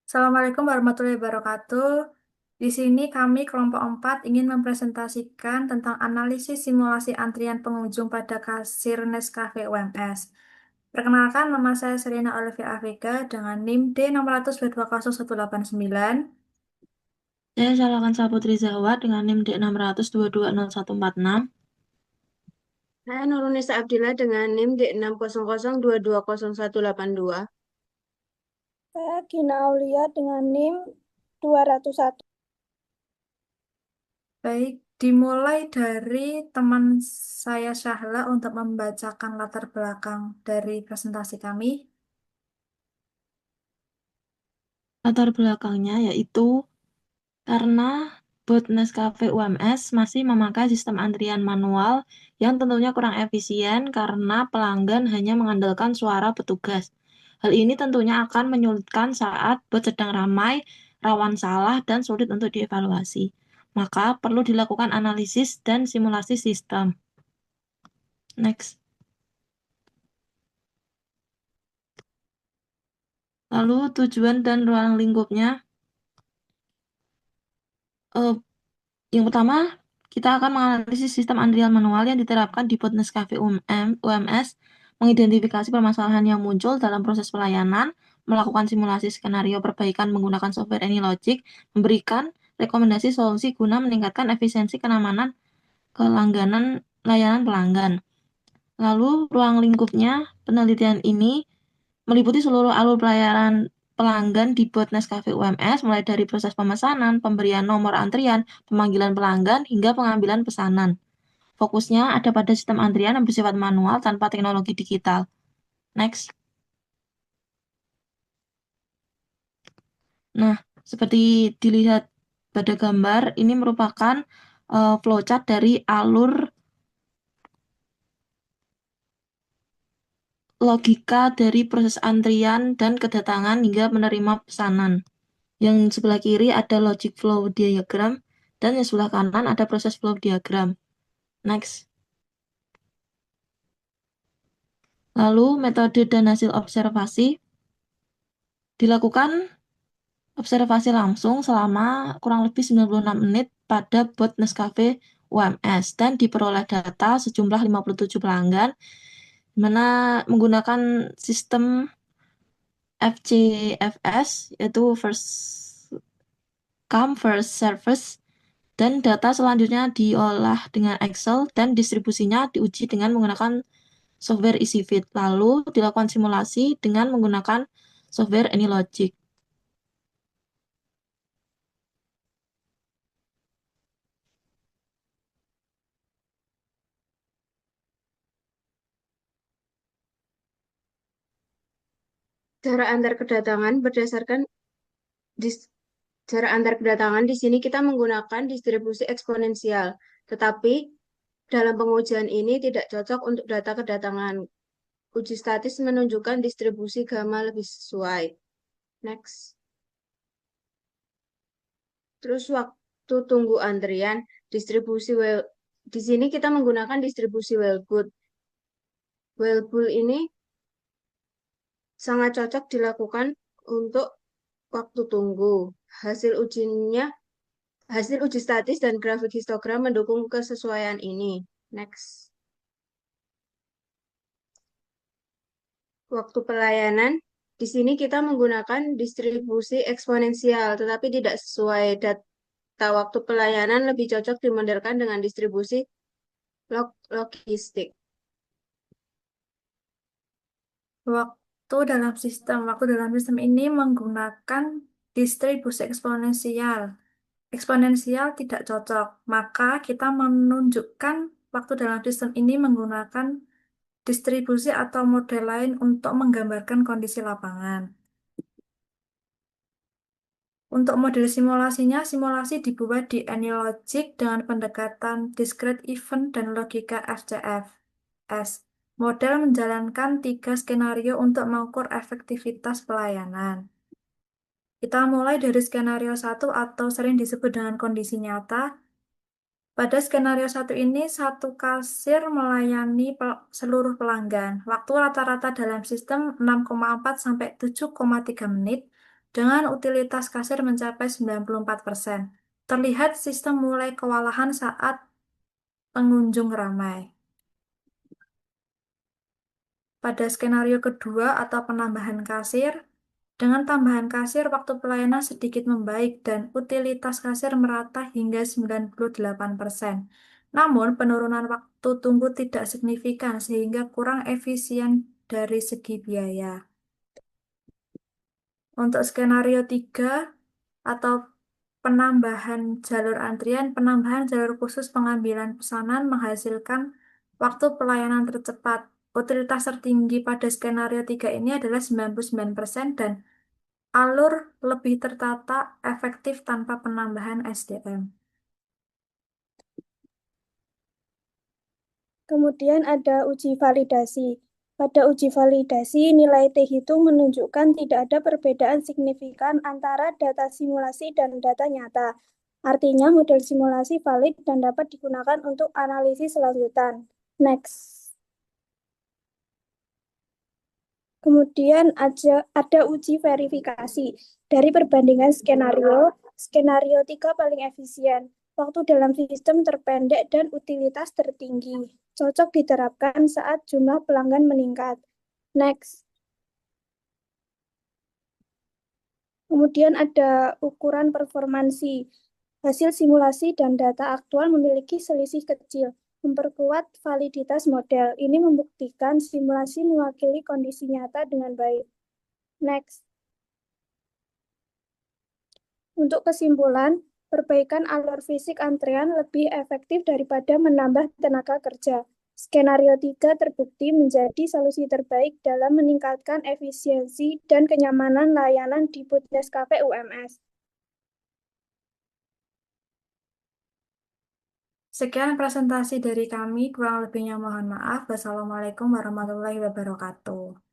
Assalamualaikum warahmatullahi wabarakatuh. Di sini kami kelompok 4 ingin mempresentasikan tentang analisis simulasi antrian pengunjung pada kasir Nescafe UMS. Perkenalkan, nama saya Serena Olivia Afrika dengan NIM D602200189. Saya Salakan Saputri Zahwa dengan NIM D600220146. Saya Nurunisa Abdillah dengan NIM D600220182. Saya Gina Aulia dengan NIM 201. Baik, dimulai dari teman saya Syahla untuk membacakan latar belakang dari presentasi kami. Latar belakangnya yaitu karena bot Nescafe UMS masih memakai sistem antrian manual yang tentunya kurang efisien karena pelanggan hanya mengandalkan suara petugas. Hal ini tentunya akan menyulitkan saat bot sedang ramai, rawan salah, dan sulit untuk dievaluasi. Maka perlu dilakukan analisis dan simulasi sistem. Next. Lalu tujuan dan ruang lingkupnya. Eh, Yang pertama, kita akan menganalisis sistem antrian manual yang diterapkan di bot Nescafe UMS, mengidentifikasi permasalahan yang muncul dalam proses pelayanan, melakukan simulasi skenario perbaikan menggunakan software AnyLogic, memberikan rekomendasi solusi guna meningkatkan efisiensi keamanan kelangganan layanan pelanggan. Lalu, ruang lingkupnya, penelitian ini meliputi seluruh alur pelayanan pelanggan di bot Nescafe UMS, mulai dari proses pemesanan, pemberian nomor antrian, pemanggilan pelanggan, hingga pengambilan pesanan. Fokusnya ada pada sistem antrian yang bersifat manual tanpa teknologi digital. Next. Nah, seperti dilihat pada gambar, ini merupakan flowchart dari alur logika dari proses antrian dan kedatangan hingga menerima pesanan. Yang sebelah kiri ada logic flow diagram, dan yang sebelah kanan ada proses flow diagram. Next. Lalu metode dan hasil observasi. Dilakukan observasi langsung selama kurang lebih 96 menit pada bot Nescafe UMS dan diperoleh data sejumlah 57 pelanggan, di mana menggunakan sistem FCFS, yaitu First Come First Service, dan data selanjutnya diolah dengan Excel dan distribusinya diuji dengan menggunakan software EasyFit. Lalu dilakukan simulasi dengan menggunakan software AnyLogic. Jarak antar kedatangan berdasarkan dis- jarak antar kedatangan di sini kita menggunakan distribusi eksponensial, tetapi dalam pengujian ini tidak cocok untuk data kedatangan. Uji statis menunjukkan distribusi gamma lebih sesuai. Next. Terus waktu tunggu antrian, di sini kita menggunakan distribusi Wellbut. Wellbut ini sangat cocok dilakukan untuk waktu tunggu. Hasil ujinya, hasil uji statis dan grafik histogram mendukung kesesuaian ini. Next. Waktu pelayanan, di sini kita menggunakan distribusi eksponensial, tetapi tidak sesuai data waktu pelayanan lebih cocok dimodelkan dengan distribusi logistik. Waktu dalam sistem ini menggunakan distribusi eksponensial. Eksponensial tidak cocok, maka kita menunjukkan waktu dalam sistem ini menggunakan distribusi atau model lain untuk menggambarkan kondisi lapangan. Untuk model simulasinya, simulasi dibuat di AnyLogic dengan pendekatan discrete event dan logika FCFS. Model menjalankan 3 skenario untuk mengukur efektivitas pelayanan. Kita mulai dari skenario 1 atau sering disebut dengan kondisi nyata. Pada skenario 1 ini, satu kasir melayani seluruh pelanggan. Waktu rata-rata dalam sistem 6,4 sampai 7,3 menit dengan utilitas kasir mencapai 94%. Terlihat sistem mulai kewalahan saat pengunjung ramai. Pada skenario kedua atau penambahan kasir, dengan tambahan kasir waktu pelayanan sedikit membaik dan utilitas kasir merata hingga 98%. Namun penurunan waktu tunggu tidak signifikan sehingga kurang efisien dari segi biaya. Untuk skenario 3 atau penambahan jalur antrian, penambahan jalur khusus pengambilan pesanan menghasilkan waktu pelayanan tercepat. Utilitas tertinggi pada skenario 3 ini adalah 99% dan alur lebih tertata, efektif tanpa penambahan SDM. Kemudian ada uji validasi. Pada uji validasi, nilai T-hitung menunjukkan tidak ada perbedaan signifikan antara data simulasi dan data nyata. Artinya model simulasi valid dan dapat digunakan untuk analisis lanjutan. Next. Kemudian ada uji verifikasi. Dari perbandingan skenario 3 paling efisien. Waktu dalam sistem terpendek dan utilitas tertinggi. Cocok diterapkan saat jumlah pelanggan meningkat. Next. Kemudian ada ukuran performansi. Hasil simulasi dan data aktual memiliki selisih kecil, memperkuat validitas model. Ini membuktikan simulasi mewakili kondisi nyata dengan baik. Next. Untuk kesimpulan, perbaikan alur fisik antrean lebih efektif daripada menambah tenaga kerja. Skenario 3 terbukti menjadi solusi terbaik dalam meningkatkan efisiensi dan kenyamanan layanan di Butnes Cafe UMS. Sekian presentasi dari kami, kurang lebihnya mohon maaf. Wassalamualaikum warahmatullahi wabarakatuh.